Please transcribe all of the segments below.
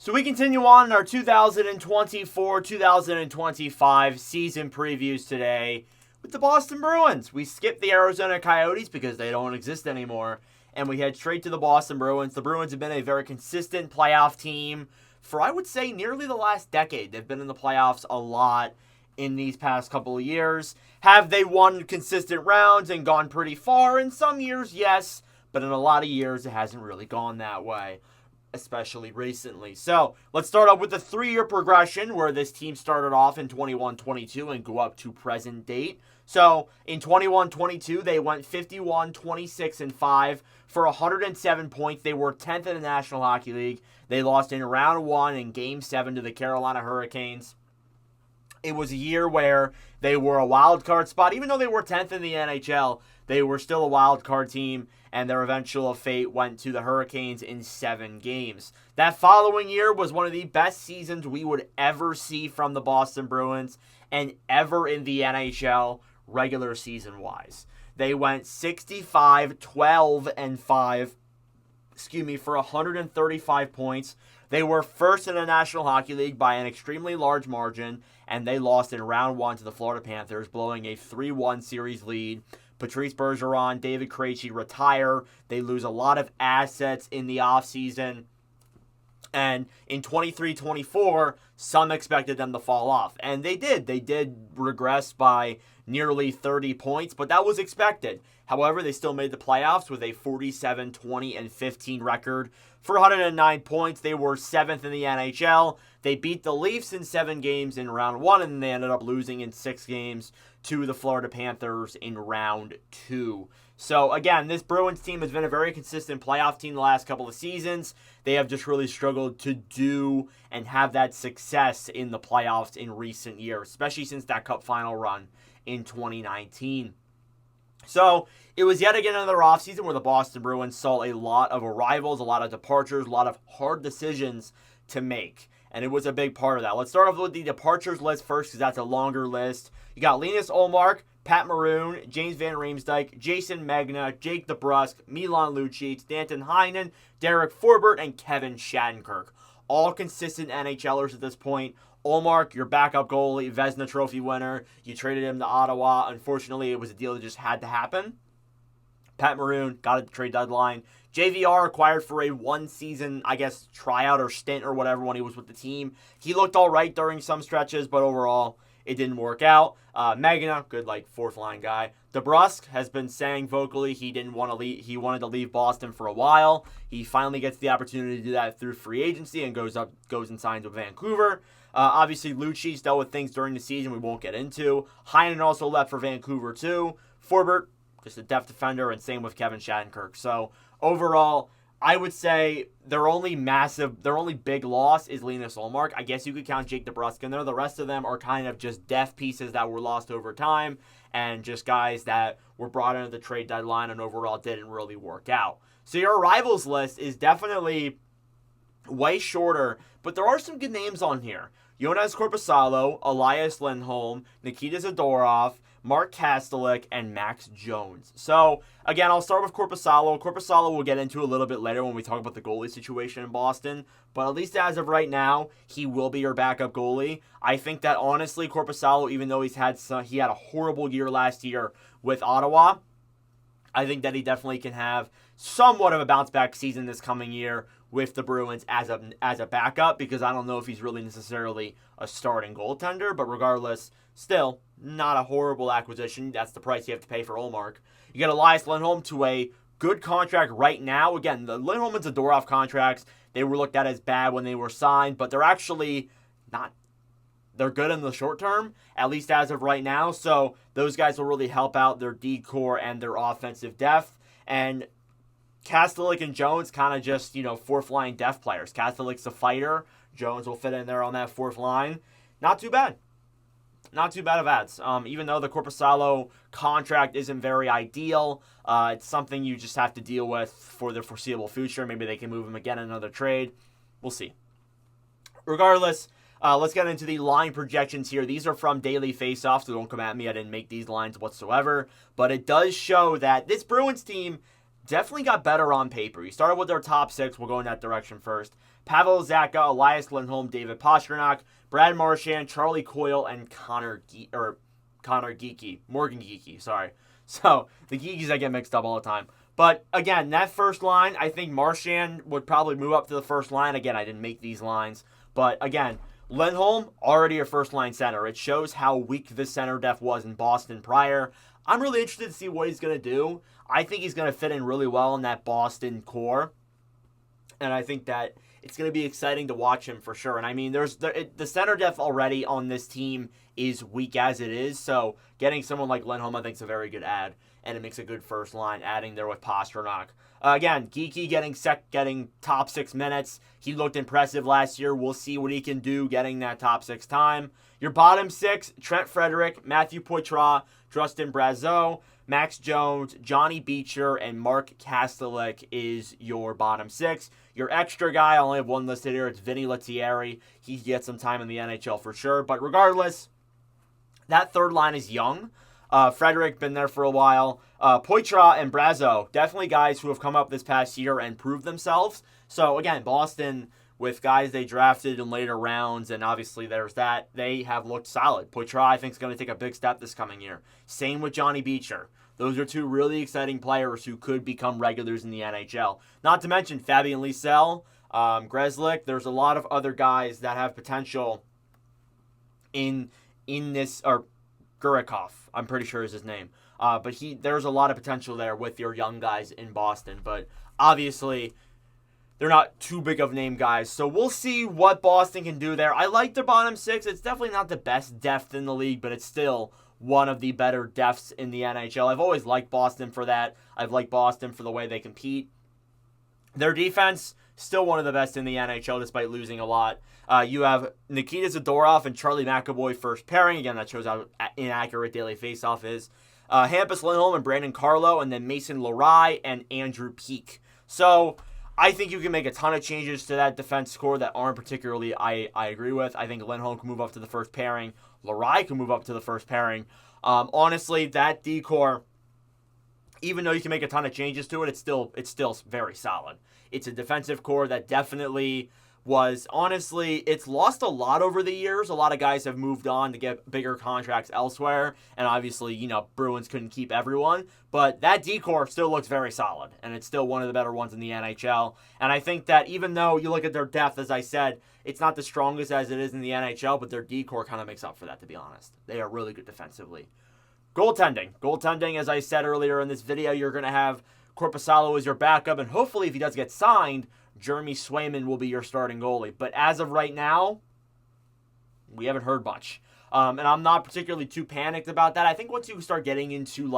So we continue on in our 2024-2025 season previews today with the Boston Bruins. We skipped the Arizona Coyotes because they don't exist anymore, and we head straight to the Boston Bruins. The Bruins have been a very consistent playoff team for, I would say, nearly the last decade. They've been in the playoffs a lot in these past couple of years. Have they won consistent rounds and gone pretty far? In some years, yes, but in a lot of years, it hasn't really gone that way, especially recently. So let's start off with the 3-year progression where this team started off in 21-22 and go up to present date. So in 21-22, they went 51-26-5 for 107 points. They were 10th in the National Hockey League. They lost in round 1 in Game 7 to the Carolina Hurricanes. It was a year where they were a wild card spot. Even though they were 10th in the NHL, they were still a wild card team, and their eventual fate went to the Hurricanes in 7 games. That following year was one of the best seasons we would ever see from the Boston Bruins and ever in the NHL regular season-wise. They went 65-12-5, for 135 points. They were first in the National Hockey League by an extremely large margin, and they lost in round 1 to the Florida Panthers, blowing a 3-1 series lead. Patrice Bergeron, David Krejci retire. They lose a lot of assets in the offseason. And in 23-24, some expected them to fall off. And they did. They did regress by nearly 30 points, but that was expected. However, they still made the playoffs with a 47-20-15 record. For 109 points, they were 7th in the NHL. They beat the Leafs in 7 games in round 1, and they ended up losing in 6 games to the Florida Panthers in round 2. So, again, this Bruins team has been a very consistent playoff team the last couple of seasons. They have just really struggled to do and have that success in the playoffs in recent years, especially since that Cup final run in 2019. So, it was yet again another offseason where the Boston Bruins saw a lot of arrivals, a lot of departures, a lot of hard decisions to make. And it was a big part of that. Let's start off with the departures list first because that's a longer list. You got Linus Ullmark, Pat Maroon, James Van Riemsdyk, Jason Megna, Jake DeBrusk, Milan Lucic, Danton Heinen, Derek Forbort, and Kevin Shattenkirk. All consistent NHLers at this point. Ullmark, your backup goalie, Vezina Trophy winner. You traded him to Ottawa. Unfortunately, it was a deal that just had to happen. Pat Maroon got at the trade deadline. JVR acquired for a 1-season, tryout or stint or whatever when he was with the team. He looked all right during some stretches, but overall, it didn't work out. Magna, good fourth-line guy. DeBrusk has been saying vocally he didn't want to leave. He wanted to leave Boston for a while. He finally gets the opportunity to do that through free agency and goes and signs with Vancouver. Obviously, Lucic dealt with things during the season we won't get into. Heinen also left for Vancouver too. Forbort, just a depth defender, and same with Kevin Shattenkirk. So overall, I would say their only big loss is Linus Ullmark. I guess you could count Jake DeBrusk in there. The rest of them are kind of just depth pieces that were lost over time and just guys that were brought into the trade deadline and overall didn't really work out. So your arrivals list is definitely way shorter, but there are some good names on here. Jonas Korpisalo, Elias Lindholm, Nikita Zadorov, Mark Kastelik, and Max Jones. So, again, I'll start with Korpisalo. Korpisalo we'll get into a little bit later when we talk about the goalie situation in Boston. But at least as of right now, he will be your backup goalie. I think that, honestly, Korpisalo, even though he had a horrible year last year with Ottawa, I think that he definitely can have somewhat of a bounce-back season this coming year with the Bruins as a backup, because I don't know if he's really necessarily a starting goaltender, but regardless, still, not a horrible acquisition. That's the price you have to pay for Ullmark. You get Elias Lindholm to a good contract right now. Again, the Lindholm and Zadorov contracts, they were looked at as bad when they were signed, but they're actually not. They're good in the short term, at least as of right now. So those guys will really help out their D-core and their offensive depth. And Kastelik and Jones kind of just, fourth-line depth players. Kastelik's a fighter. Jones will fit in there on that fourth line. Not too bad. Not too bad of ads. Even though the Korpisalo contract isn't very ideal, it's something you just have to deal with for the foreseeable future. Maybe they can move him again in another trade. We'll see. Regardless, let's get into the line projections here. These are from Daily Faceoff, so don't come at me. I didn't make these lines whatsoever. But it does show that this Bruins team definitely got better on paper. You started with their top 6. We'll go in that direction first. Pavel Zacha, Elias Lindholm, David Pastrnak, Brad Marchand, Charlie Coyle, and Morgan Geekie, sorry. So, the Geekies I get mixed up all the time. But, again, that first line, I think Marchand would probably move up to the first line. Again, I didn't make these lines. But, again, Lindholm, already a first-line center. It shows how weak the center depth was in Boston prior. I'm really interested to see what he's going to do. I think he's going to fit in really well in that Boston core. And I think that it's going to be exciting to watch him for sure. And I mean, the center depth already on this team is weak as it is. So getting someone like Lindholm, I think, is a very good add. And it makes a good first line, adding there with Pastrnak. Again, Geekie getting top 6 minutes. He looked impressive last year. We'll see what he can do getting that top 6 time. Your bottom 6, Trent Frederic, Matthew Poitras, Justin Brazeau, Max Jones, Johnny Beecher, and Mark Kastelik is your bottom 6. Your extra guy, I only have one listed here. It's Vinny Lettieri. He gets some time in the NHL for sure. But regardless, that third line is young. Frederic, been there for a while. Poitras and Brazeau, definitely guys who have come up this past year and proved themselves. So, again, Boston, with guys they drafted in later rounds, and obviously there's that, they have looked solid. Poitras, I think, is going to take a big step this coming year. Same with Johnny Beecher. Those are two really exciting players who could become regulars in the NHL. Not to mention Fabian Lysell, Grzelcyk. There's a lot of other guys that have potential in this, or Gurikov, I'm pretty sure is his name. But there's a lot of potential there with your young guys in Boston. But obviously, they're not too big of name guys. So we'll see what Boston can do there. I like their bottom 6. It's definitely not the best depth in the league, but it's still one of the better depths in the NHL. I've always liked Boston for that. I've liked Boston for the way they compete. Their defense, still one of the best in the NHL despite losing a lot. You have Nikita Zadorov and Charlie McAvoy first pairing. Again, that shows how inaccurate daily faceoff is. Hampus Lindholm and Brandon Carlo, and then Mason Lohrei and Andrew Peeke. So I think you can make a ton of changes to that defense core that aren't particularly I agree with. I think Lindholm can move up to the first pairing. Lohrei can move up to the first pairing. Honestly, that D-core, even though you can make a ton of changes to it, it's still very solid. It's a defensive core that definitely was, honestly, it's lost a lot over the years. A lot of guys have moved on to get bigger contracts elsewhere, and obviously, Bruins couldn't keep everyone, but that D-core still looks very solid, and it's still one of the better ones in the NHL, and I think that even though you look at their depth, as I said, it's not the strongest as it is in the NHL, but their D-core kind of makes up for that, to be honest. They are really good defensively. Goaltending, as I said earlier in this video, you're going to have Korpisalo as your backup, and hopefully if he does get signed, Jeremy Swayman will be your starting goalie. But as of right now, we haven't heard much. And I'm not particularly too panicked about that. I think once you start getting into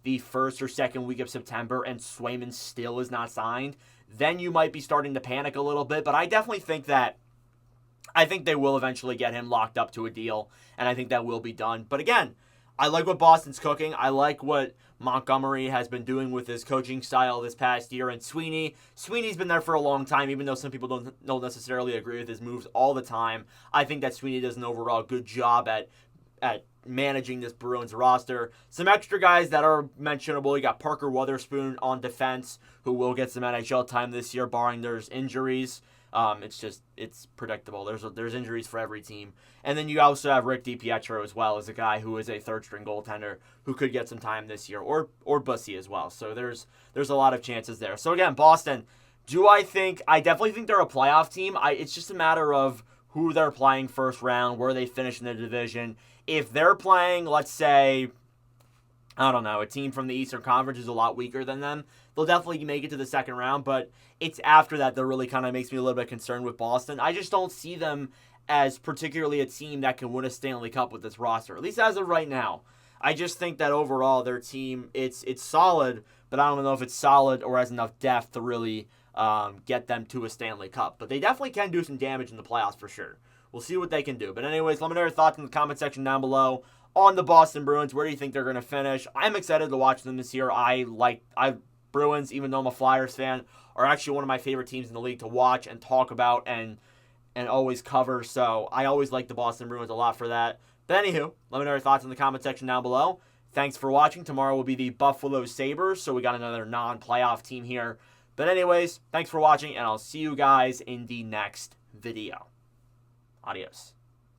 the first or second week of September and Swayman still is not signed, then you might be starting to panic a little bit. But I definitely think they will eventually get him locked up to a deal, and I think that will be done. But again, I like what Boston's cooking. I like what Montgomery has been doing with his coaching style this past year. And Sweeney's been there for a long time, even though some people don't necessarily agree with his moves all the time. I think that Sweeney does an overall good job at managing this Bruins roster. Some extra guys that are mentionable. You got Parker Wotherspoon on defense, who will get some NHL time this year, barring there's injuries. It's predictable. There's injuries for every team. And then you also have Rick DiPietro as well as a guy who is a third-string goaltender who could get some time this year, or Bussy as well. So there's a lot of chances there. So again, Boston, I definitely think they're a playoff team. It's just a matter of who they're playing first round, where they finish in the division. If they're playing, let's say, I don't know, a team from the Eastern Conference is a lot weaker than them, they'll definitely make it to the second round, but it's after that really kind of makes me a little bit concerned with Boston. I just don't see them as particularly a team that can win a Stanley Cup with this roster, at least as of right now. I just think that overall their team, it's solid, but I don't know if it's solid or has enough depth to really get them to a Stanley Cup. But they definitely can do some damage in the playoffs for sure. We'll see what they can do. But anyways, let me know your thoughts in the comment section down below on the Boston Bruins. Where do you think they're going to finish? I'm excited to watch them this year. Bruins, even though I'm a Flyers fan, are actually one of my favorite teams in the league to watch and talk about and always cover. So I always like the Boston Bruins a lot for that. But anywho, let me know your thoughts in the comment section down below. Thanks for watching. Tomorrow will be the Buffalo Sabres. So we got another non-playoff team here But anyways, thanks for watching, and I'll see you guys in the next video. Adios.